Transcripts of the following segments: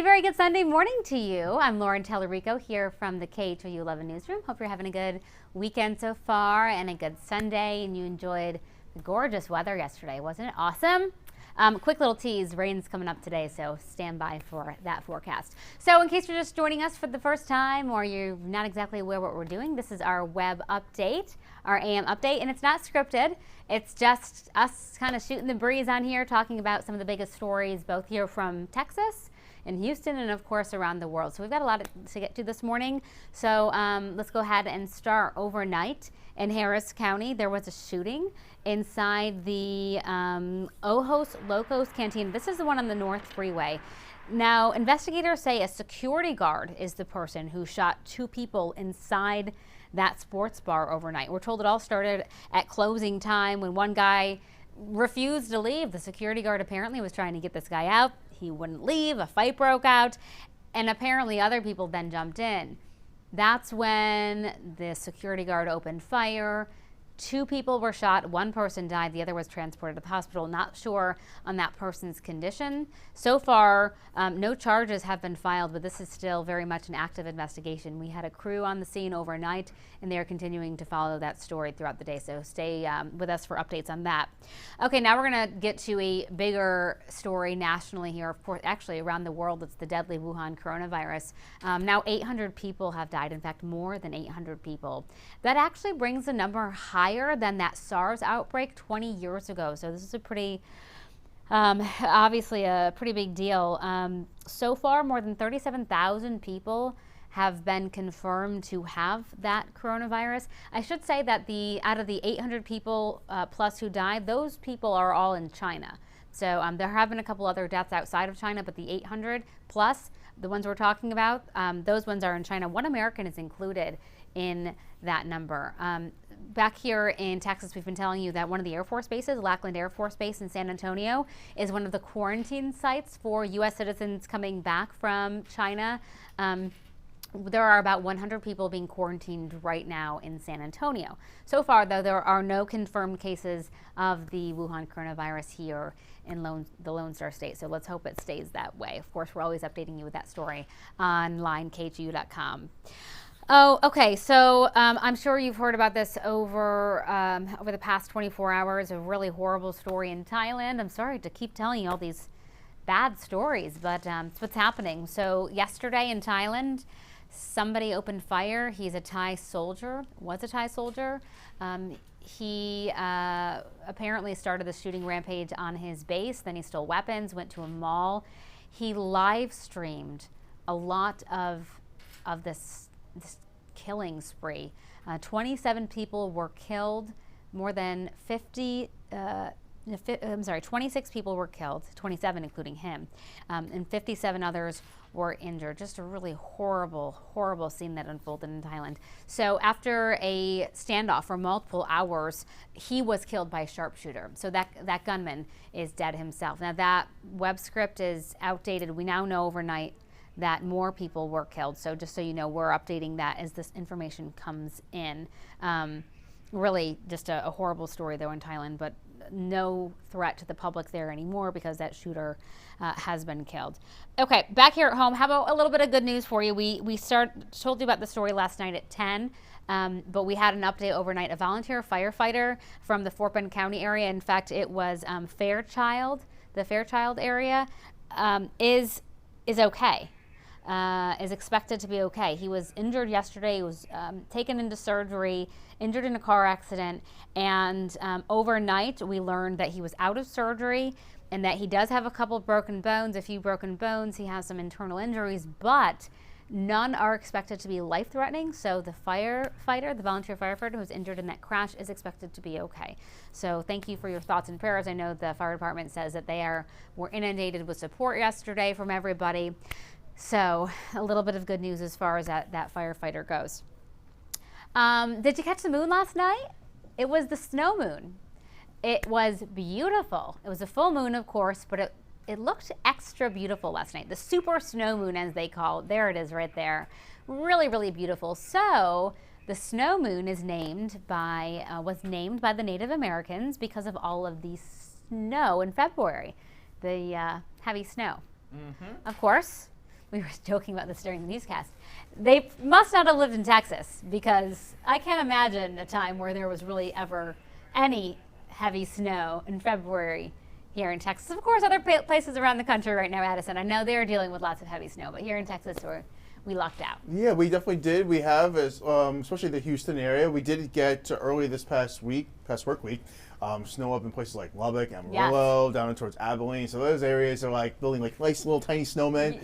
very good Sunday morning to you. I'm Lauren Tellerico here from the KHOU 11 Newsroom. Hope you're having a good weekend so far and a good Sunday, and you enjoyed the gorgeous weather yesterday. Wasn't it awesome? Quick little tease, rain's coming up today, so stand by for that forecast. So in case you're just joining us for the first time or you're not exactly aware what we're doing, this is our web update, our AM update, and it's not scripted. It's just us kind of shooting the breeze on here, talking about some of the biggest stories, both here from Texas in Houston and of course around the world. So we've got a lot to get to this morning. So let's go ahead and start. Overnight in Harris County, there was a shooting inside the Ojos Locos Canteen. This is the one on the North Freeway. Now, investigators say a security guard is the person who shot two people inside that sports bar overnight. We're told it all started at closing time when one guy refused to leave. The security guard apparently was trying to get this guy out. He wouldn't leave. A fight broke out, and apparently other people then jumped in. That's when the security guard opened fire. Two people were shot. One person died. The other was transported to the hospital. Not sure on that person's condition. So far, no charges have been filed, but this is still very much an active investigation. We had a crew on the scene overnight, and they are continuing to follow that story throughout the day. So stay with us for updates on that. Okay, now we're going to get to a bigger story nationally here. Of course, actually around the world, it's the deadly Wuhan coronavirus. Now 800 people have died. In fact, more than 800 people. That actually brings the number higher than that SARS outbreak 20 years ago. So this is a pretty, obviously a pretty big deal. So far, more than 37,000 people have been confirmed to have that coronavirus. I should say that out of the 800 people plus who died, those people are all in China. So there have been a couple other deaths outside of China, but the 800 plus, the ones we're talking about, those ones are in China. One American is included in that number. Back here in Texas, we've been telling you that one of the Air Force bases, Lackland Air Force Base in San Antonio, is one of the quarantine sites for U.S. citizens coming back from China. There are about 100 people being quarantined right now in San Antonio. So far, though, there are no confirmed cases of the Wuhan coronavirus here in the Lone Star State. So let's hope it stays that way. Of course, we're always updating you with that story online, KHOU.com. Oh, okay. So I'm sure you've heard about this over the past 24 hours. A really horrible story in Thailand. I'm sorry to keep telling you all these bad stories, but it's what's happening. So yesterday in Thailand, somebody opened fire. He's a Thai soldier, was a Thai soldier. He apparently started the shooting rampage on his base. Then he stole weapons, went to a mall. He live streamed a lot of this killing spree. 27 people were killed, more than 26 people were killed, 27 including him, and 57 others were injured. Just a really horrible, horrible scene that unfolded in Thailand. So after a standoff for multiple hours, he was killed by a sharpshooter. So that gunman is dead himself. Now that web script is outdated. We now know overnight that more people were killed. So just so you know, we're updating that as this information comes in. Really just a horrible story though in Thailand, but no threat to the public there anymore because that shooter has been killed. Okay, back here at home, how about a little bit of good news for you? We told you about the story last night at 10, but we had an update overnight. A volunteer firefighter from the Fort Bend County area, in fact, it was Fairchild, the Fairchild area, is okay. Is expected to be okay. He was injured yesterday. He was taken into surgery, injured in a car accident, and overnight we learned that he was out of surgery and that he does have a couple of broken bones, a few broken bones. He has some internal injuries, but none are expected to be life-threatening. So the firefighter, the volunteer firefighter who was injured in that crash, is expected to be okay. So thank you for your thoughts and prayers. I know the fire department says that were inundated with support yesterday from everybody. So a little bit of good news as far as that firefighter goes. Did you catch the moon last night? It was the snow moon. It was beautiful. It was a full moon, of course, but it looked extra beautiful last night. The super snow moon, as they call it. There it is right there. Really, really beautiful. So the snow moon was named by the Native Americans because of all of the snow in February, the heavy snow. Mm-hmm. Of course, we were joking about this during the newscast. They must not have lived in Texas, because I can't imagine a time where there was really ever any heavy snow in February here in Texas. Of course, other places around the country right now, Addison, I know they're dealing with lots of heavy snow, but here in Texas, we lucked out. Yeah, we definitely did. We have, especially the Houston area, we did get early this past work week, snow up in places like Lubbock, Amarillo, down towards Abilene. So those areas are like building like nice little tiny snowmen,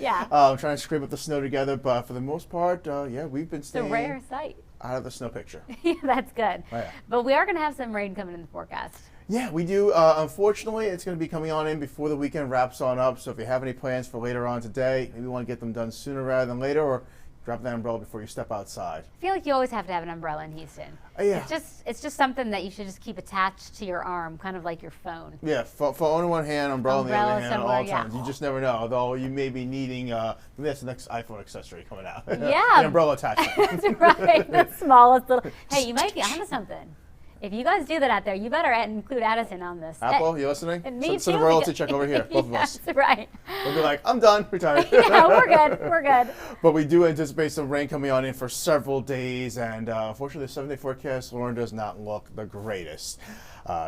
trying to scrape up the snow together. But for the most part, yeah, we've been staying It's a rare sight out of the snow picture. Yeah, that's good. Oh, yeah. But we are going to have some rain coming in the forecast. Yeah, we do. Unfortunately, it's going to be coming on in before the weekend wraps on up. So if you have any plans for later on today, maybe you want to get them done sooner rather than later, or grab that umbrella before you step outside. I feel like you always have to have an umbrella in Houston. Yeah. It's just something that you should just keep attached to your arm, kind of like your phone. Yeah, phone in one hand, umbrella in the other hand at all times. Yeah. You just never know. Although you may be needing, maybe that's the next iPhone accessory coming out. Yeah. The umbrella attachment. That's right. The smallest little. Hey, you might be onto something. If you guys do that out there, you better include Addison on this. Apple, you listening? And me Send a too, royalty check over here, both of us. That's right. We'll be like, I'm done, retired. Yeah, we're good. We're good. But we do anticipate some rain coming on in for several days, and unfortunately, the 7-day forecast, Lauren, does not look the greatest.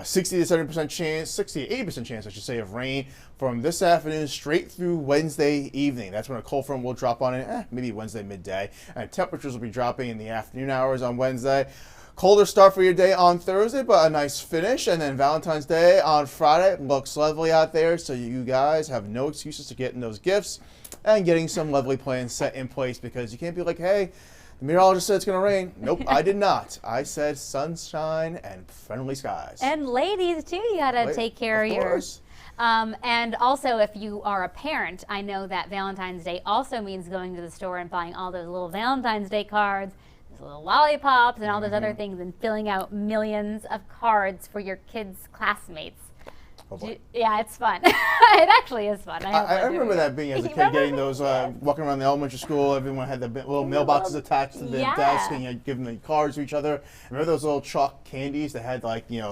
60 to 70% chance, 60 to 80% chance, I should say, of rain from this afternoon straight through Wednesday evening. That's when a cold front will drop on in, maybe Wednesday midday, and temperatures will be dropping in the afternoon hours on Wednesday. Colder start for your day on Thursday, but a nice finish. And then Valentine's Day on Friday looks lovely out there. So you guys have no excuses to getting those gifts and getting some lovely plans set in place, because you can't be like, hey, the meteorologist said it's going to rain. Nope, I did not. I said sunshine and friendly skies. And ladies, too, you got to take care of yours. And also, if you are a parent, I know that Valentine's Day also means going to the store and buying all those little Valentine's Day cards, little lollipops and all those other things, and filling out millions of cards for your kids' classmates. Oh, yeah, it's fun. It actually is fun. I remember that being as a kid, getting those, walking around the elementary school, everyone had the little mailboxes attached to the desk, and you'd give them the cards to each other. Remember those little chalk candies that had like, do I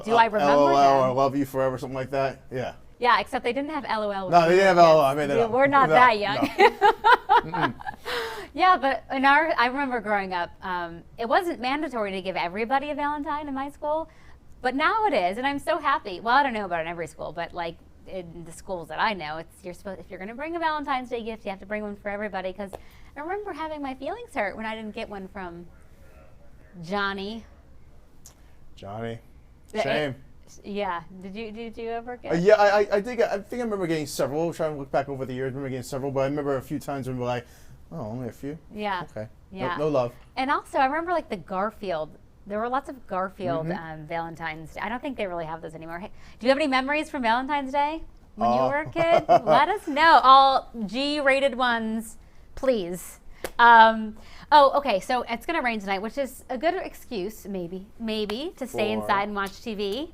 remember LOL them? or I love you forever, something like that? Yeah. Yeah, except they didn't have LOL. No, they didn't have LOL. I made that up. We're not that young. No. Yeah, but I remember growing up, it wasn't mandatory to give everybody a Valentine in my school, but now it is, and I'm so happy. Well, I don't know about in every school, but like in the schools that I know, if you're going to bring a Valentine's Day gift, you have to bring one for everybody, because I remember having my feelings hurt when I didn't get one from Johnny. Shame. Yeah. Did you ever get? Yeah, I think I remember getting several. I'm trying to look back over the years, I remember getting several, but I remember a few times when we were like, oh, only a few? Yeah. Okay. Yeah. No love. And also, I remember like the Garfield. There were lots of Garfield Valentine's Day. I don't think they really have those anymore. Hey, do you have any memories from Valentine's Day when you were a kid? Let us know. All G-rated ones, please. Okay, so it's going to rain tonight, which is a good excuse, maybe, to stay inside and watch TV,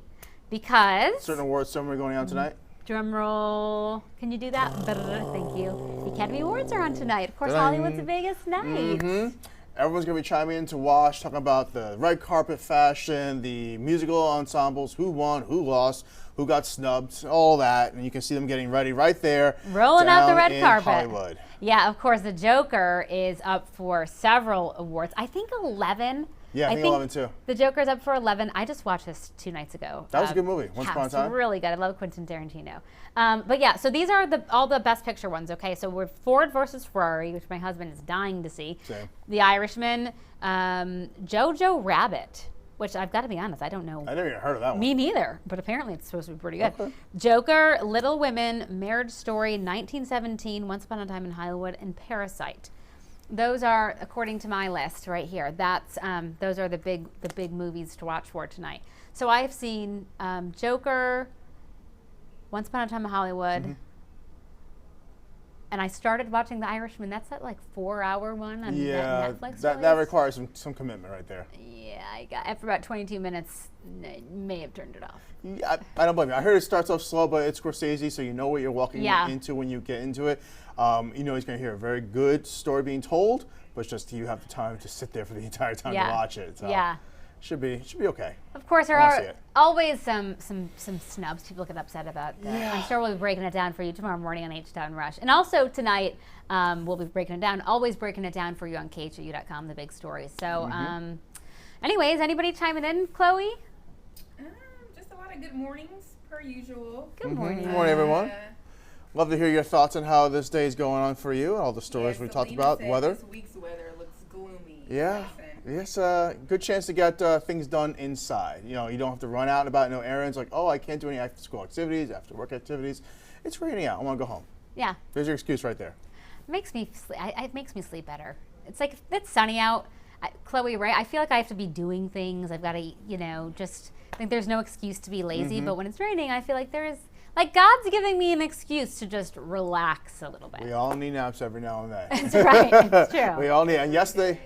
because... Certain awards ceremony going on tonight? Drum roll. Can you do that? Thank you. The Academy Awards are on tonight. Of course, Hollywood's the biggest night. Everyone's going to be chiming in to watch, talking about the red carpet fashion, the musical ensembles, who won, who lost, who got snubbed, all that. And you can see them getting ready right there. Rolling out the red carpet. Hollywood. Yeah, of course, the Joker is up for several awards. I think 11. Yeah, I think 11 too. The Joker's up for 11. I just watched this 2 nights ago. That was a good movie. Once Upon a Time. It's really good. I love Quentin Tarantino. But yeah, so these are all the Best Picture ones. Okay, so we're Ford versus Ferrari, which my husband is dying to see. Same. The Irishman, Jojo Rabbit, which I've got to be honest, I don't know. I never even heard of that one. Me neither, but apparently it's supposed to be pretty good. Okay. Joker, Little Women, Marriage Story, 1917, Once Upon a Time in Hollywood, and Parasite. Those are, according to my list right here. That's those are the big movies to watch for tonight. So I've seen Joker, Once Upon a Time in Hollywood, and I started watching The Irishman. That's that like 4-hour one on Netflix. That requires some commitment right there. Yeah, I got after about 22 minutes, I may have turned it off. Yeah, I don't blame you. I heard it starts off slow, but it's Scorsese, so you know what you're walking into when you get into it. You know he's going to hear a very good story being told, but it's just you have the time to sit there for the entire time to watch it. So. Yeah. Should be okay. Of course, there I wanna see are it. always some snubs. People get upset about that. Yeah. I'm sure we'll be breaking it down for you tomorrow morning on H-Town Rush. And also tonight, we'll be breaking it down, always breaking it down for you on KHOU.com, the big stories. So, anyways, anybody chiming in, Chloe? Just a lot of good mornings, per usual. Good morning. Good morning, everyone. Love to hear your thoughts on how this day is going on for you, all the stories we talked about, weather. This week's weather looks gloomy. Yeah. Yes, good chance to get things done inside. You know, you don't have to run out and about, no errands like, oh, I can't do any after school activities, after work activities. It's raining out. I want to go home. Yeah. There's your excuse right there. It makes me sleep better. It's like if it's sunny out, Chloe, right? I feel like I have to be doing things. I've got to, just I think there's no excuse to be lazy. But when it's raining, I feel like God's giving me an excuse to just relax a little bit. We all need naps every now and then. That's right. It's true. We all need. And yesterday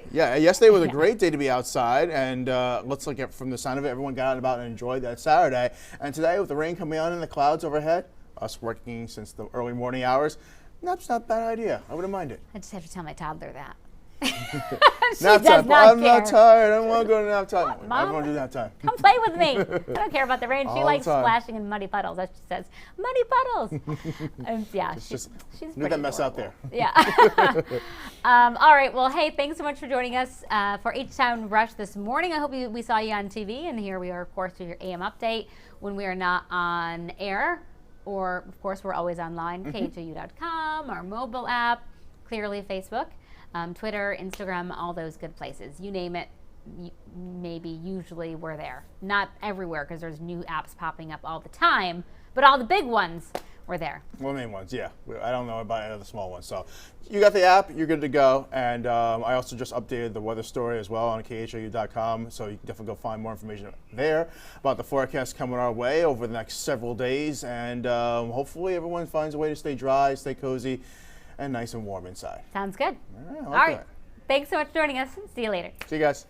was a great day to be outside. And looks like from the sound of it, everyone got out and about and enjoyed that Saturday. And today, with the rain coming on and the clouds overhead, us working since the early morning hours, that's not a bad idea. I wouldn't mind it. I just have to tell my toddler that. She Nap does time. not I'm care. not tired. I don't want to go to nap time. Mom? Everyone do nap time. Come play with me. I don't care about the rain. She All the likes time. splashing in muddy puddles. As she says, muddy puddles. Yeah, she's Leave pretty that mess out adorable. there. Yeah. All right. Well, hey, thanks so much for joining us for H-Town Rush this morning. I hope we saw you on TV, and here we are, of course, with your AM update when we are not on air. Or, of course, we're always online, KHOU.com, our mobile app, clearly Facebook, Twitter, Instagram, all those good places. You name it, usually we're there. Not everywhere because there's new apps popping up all the time, but all the big ones, we're there. Well, the main ones, yeah. I don't know about any of the small ones. So you got the app, you're good to go. And I also just updated the weather story as well on KHOU.com. So you can definitely go find more information there about the forecast coming our way over the next several days. And hopefully everyone finds a way to stay dry, stay cozy, and nice and warm inside. Sounds good. All right. All right. Thanks so much for joining us. See you later. See you guys.